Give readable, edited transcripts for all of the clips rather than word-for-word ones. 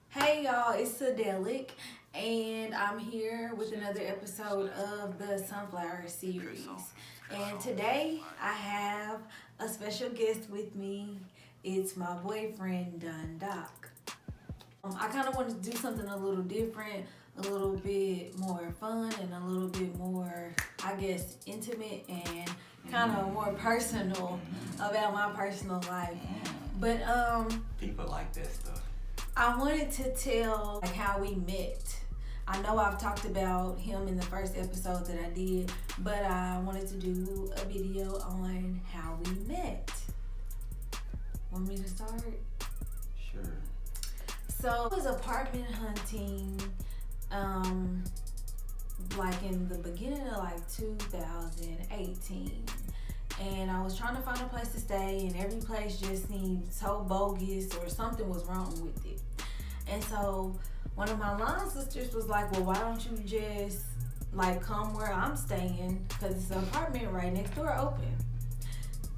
Hey y'all, it's Sadelic, and I'm here with another episode of the Sunflower series. And today I have a special guest with me. It's my boyfriend, Dun Doc. I kind of wanted to do something a little different, a little bit more fun, and a little bit more, I guess, intimate and kind of more personal about my personal life. But People like that stuff. I wanted to tell how we met. I know I've talked about him in the first episode that I did, but I wanted to do a video on how we met. Want me to start? Sure. So I was apartment hunting, like in the beginning of 2018. And I was trying to find a place to stay, and every place just seemed so bogus or something was wrong with it. And so one of my line sisters was like, well, why don't you just come where I'm staying, because it's an apartment right next door open.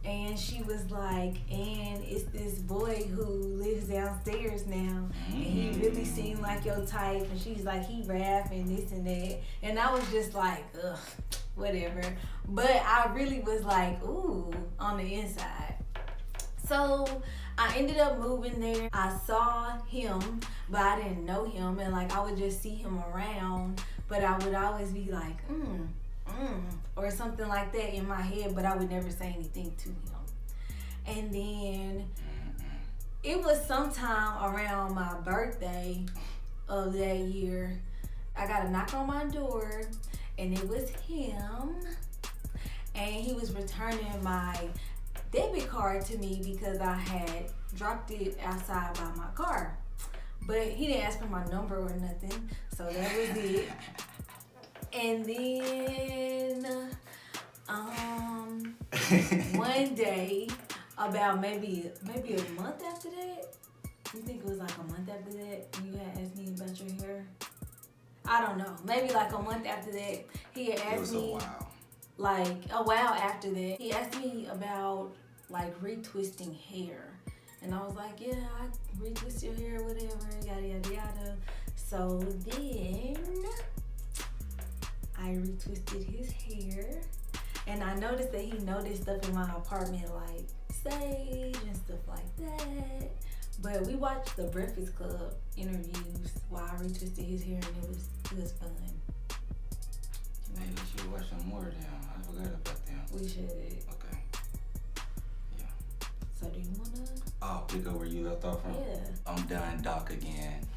And she was like, and it's this boy who lives downstairs now, and he really seemed like your type. And she's like, he rap and this and that. And I was just like, ugh, whatever. But I really was like, ooh, on the inside. So I ended up moving there. I saw him, but I didn't know him. And I would just see him around, but I would always be like, or something like that in my head, but I would never say anything to him. And then it was sometime around my birthday of that year, I got a knock on my door, and it was him, and he was returning my debit card to me because I had dropped it outside by my car. But he didn't ask for my number or nothing, so that was it. And then one day, about maybe a month after that, you think it was a month after that, you had asked me about your hair? I don't know, maybe a month after that, he had asked me. It was a while after that, he asked me about retwisting hair. And I was like, yeah, I retwist your hair, whatever, yada, yada, yada. So then I retwisted his hair, and I noticed that he noticed stuff in my apartment like sage and stuff like that. But we watched the Breakfast Club interviews while I retwisted his hair, and it was fun. Hey, we should watch some more of them. I forgot about them. We should. Okay. Yeah. So do you wanna? I'll pick up where you left off from. Yeah. I'm done, Doc, again.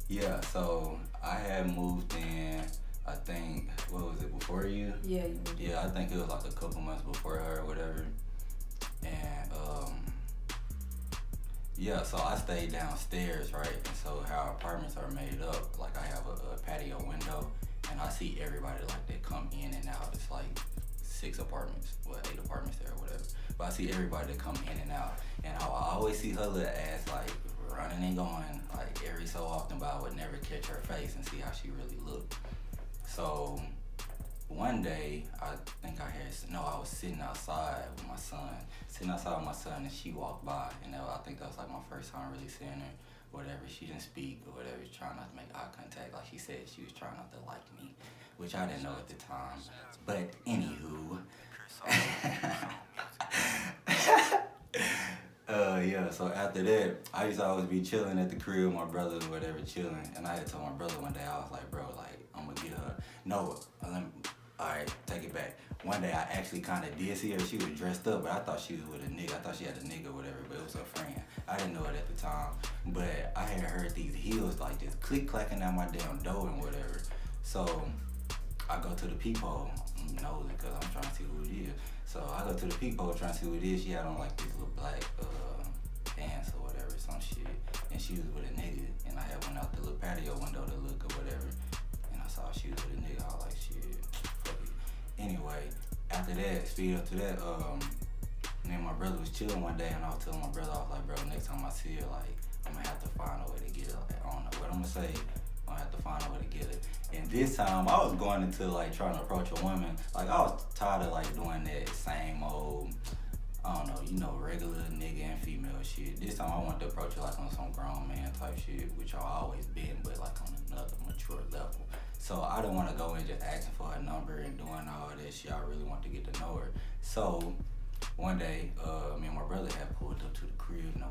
Yeah, so I had moved in, I think, what was it, before you? Yeah, you did. Yeah, I think it was a couple months before her or whatever. And yeah, so I stayed downstairs, right? And so how apartments are made up, I have a patio window, and I see everybody that come in and out. It's 8 apartments there or whatever. But I see everybody that come in and out, and I always see her little ass running and going every so often, but I would never catch her face and see how she really looked. So one day, I was sitting outside with my son, and she walked by, and I think that was my first time really seeing her, whatever. She didn't speak or whatever, trying not to make eye contact. Like she said, she was trying not to like me, which I didn't know at the time. But anywho, yeah, so after that, I used to always be chilling at the crib, my brothers or whatever, chilling. And I had told my brother one day, I was like, bro, I'm gonna get her. No, alright, take it back. One day I actually kind of did see her. She was dressed up, but I thought she was with a nigga. I thought she had a nigga or whatever, but it was her friend. I didn't know it at the time. But I had heard these heels just click-clacking out my damn door and whatever. So I go to the peephole. I'm nosy because I'm trying to see who it is. So I go to the peephole trying to see who it is. She had on these little black pants or whatever, some shit. And she was with a nigga. And I had went out the little patio window to look or whatever. And I saw she was with a nigga. I was like, shit, fuck it. Anyway, after that, speed up to that, me and my brother was chilling one day, and I was telling my brother, I was like, bro, next time I see her, I'm gonna have to find a way to get her. I don't know what I'm gonna say. I'm gonna have to find a way to get her. And this time, I was going into trying to approach a woman. I was tired of doing that same old, I don't know, regular nigga and female shit. This time I wanted to approach it like on some grown man type shit, which I've always been, but like on another mature level. So I didn't want to go in just asking for her number and doing all that shit. I really want to get to know her. So one day, me and my brother had pulled up to the crib, and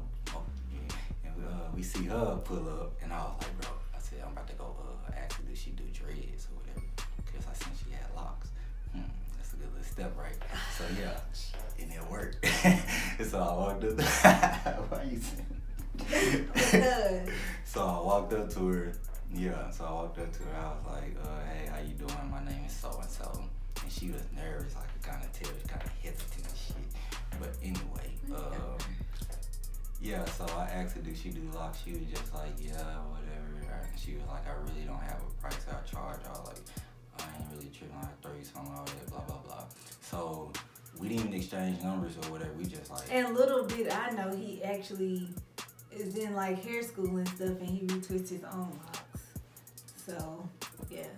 we see her pull up, and I was like, bro, I said, I'm about to go ask her, did she do dreads or whatever? Because I seen she had locks. That's a good little step, right? So yeah, and it worked. So I walked up. Why you saying? So I walked up to her. Yeah, so I walked up to her. I was like, hey, how you doing? My name is so and so. And she was nervous. I could kind of tell. She was kind of hesitant and shit. But anyway, yeah. So I asked her, did she do locks? She was just like, yeah, whatever. And she was like, I really don't have a price I charge. I was like, I ain't really tripping. I throw you something, all that, blah blah blah. So we didn't even exchange numbers or whatever. We just like. And little did I know he actually is in like hair school and stuff, and he retwists his own locks. So yeah.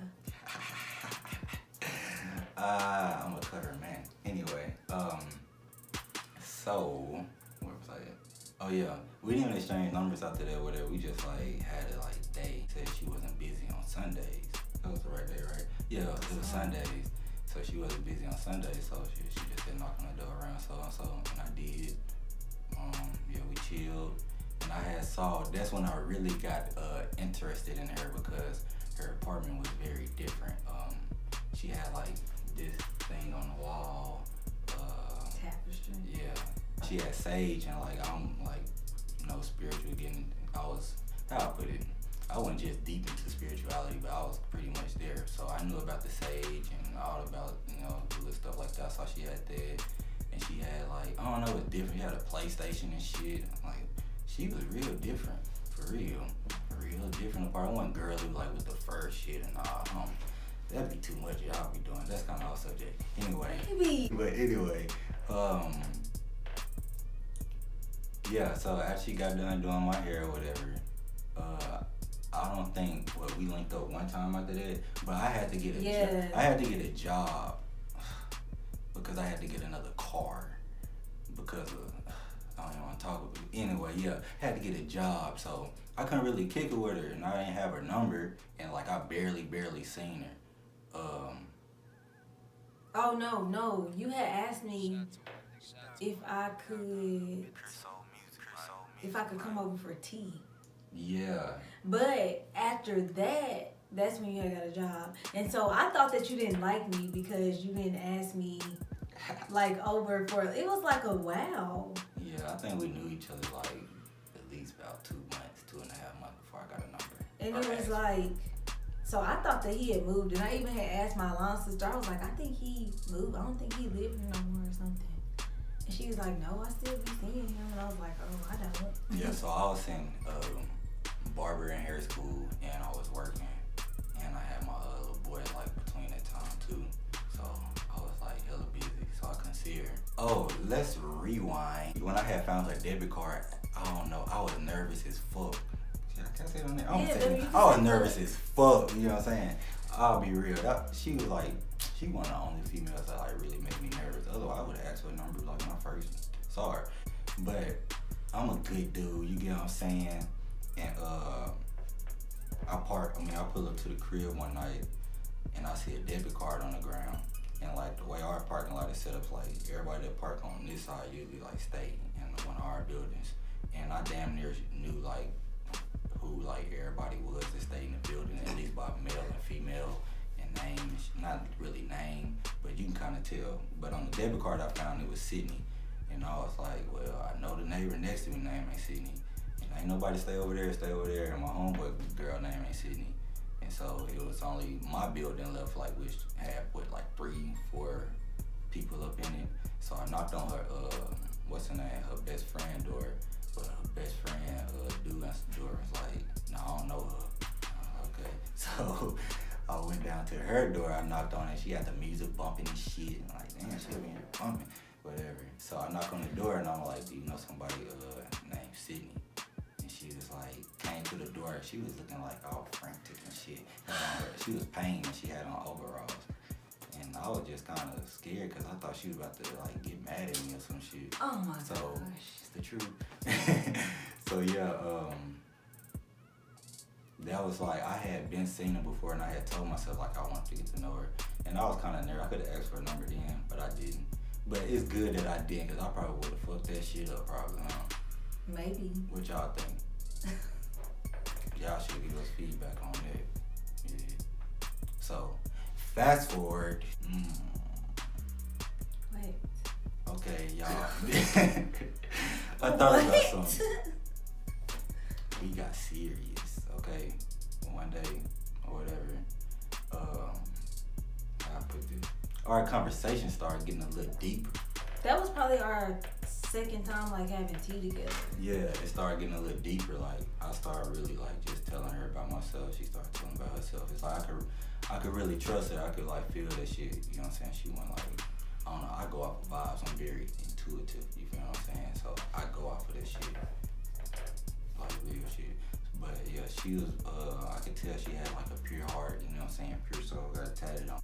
I'm a cutter, man. Anyway, so where was I at? Oh yeah, we didn't even exchange numbers after that. Whatever. We just like had it like day. Said she wasn't busy on Sundays. That was the right day, right? Yeah, it was Sundays. So she wasn't busy on Sundays, so she just been knocking the door around so and so, and I did. Yeah, we chilled, and I had saw. That's when I really got interested in her because her apartment was very different. She had like this thing on the wall. Tapestry. Yeah, she had sage, and like I'm like, spiritual. How I put it. I wasn't just deep into spirituality, but I was pretty much there. So I knew about the sage and all about, little stuff like that. So she had that, and she had like, I don't know, it was different. She had a PlayStation and shit. Like, she was real different, for real different. Apart, I wasn't girly like with the fur shit and all. That'd be too much. Y'all be doing. That's kind of off subject. Anyway, yeah. So after she got done doing my hair or whatever, I don't think we linked up one time after that, but I had to get I had to get a job because I had to get another car because of, I don't even want to talk about it. Anyway, yeah, I had to get a job, so I couldn't really kick it with her, and I didn't have her number, and like I barely seen her. Oh no, you had asked me if I could come over for tea. Yeah. But after that, that's when you had got a job. And so I thought that you didn't like me because you didn't ask me like over for, it was like a wow. Yeah, I think we knew each other like at least about 2 months, 2.5 months before I got a number. And it was like, so I thought that he had moved, and I even had asked my lawn sister, I was like, I think he moved. I don't think he lived here no more or something. And she was like, no, I still be seeing him. And I was like, oh, I don't. Yeah, so I was in barber and hair school, and I was working, and I had my little boy like between that time too. So I was like hella busy, so I couldn't see her. Oh, let's rewind. When I had found her debit card, I don't know, I was nervous as fuck. Can I say it on there? I was nervous as fuck, you know what I'm saying? I'll be real. She was like, she one of the only females that like really made me nervous. Otherwise, I would have asked for a number like when I first saw her. But I'm a good dude, you get what I'm saying? And I pull up to the crib one night, and I see a debit card on the ground. And like the way our parking lot is set up, like everybody that park on this side usually like stay in one of our buildings. And I damn near knew like who like everybody was that stayed in the building, at least by male and female and names. Not really name, but you can kind of tell. But on the debit card I found, it was Sydney. And I was like, well, I know the neighbor next to me name ain't Sydney. And ain't nobody stay over there. And my homeboy girl name ain't Sydney. And so it was only my building left, like, which had, like 3-4 people up in it. So I knocked on her, what's her name, her best friend door. But her best friend, dude answered the door was like, no, I don't know her. Okay. So I went down to her door, I knocked on it, she had the music bumping and shit. And like, damn, she be in here bumping, whatever. So I knock on the door and I'm like, do you know somebody named Sydney? And she was like, came to the door, she was looking like all frantic and shit. She was painting and she had on overalls. And I was just kind of scared because I thought she was about to like get mad at me or some shit. Oh my So gosh. it's the truth. So yeah, that was like I had been seeing her before, and I had told myself like I wanted to get to know her, and I was kind of nervous. I could have asked for a number then, but I didn't. But it's good that I didn't, cause I probably would have fucked that shit up probably. Maybe. What y'all think? Y'all should give us feedback on that. Yeah. So fast forward. Wait. Okay, y'all. I thought about something. We got serious, okay? One day or whatever. How I put this? Our conversation started getting a little deeper. That was probably our second time like having tea together. Yeah, it started getting a little deeper. Like I started really like just telling her about myself. She started telling about herself. It's like I could really trust her. I could like feel that shit. You know what I'm saying? She went like, I don't know. I go off of vibes. I'm very intuitive. You feel what I'm saying? So I go off of that shit, like real shit. But yeah, she was. I could tell she had like a pure heart. You know what I'm saying? Pure soul. Got it tatted on.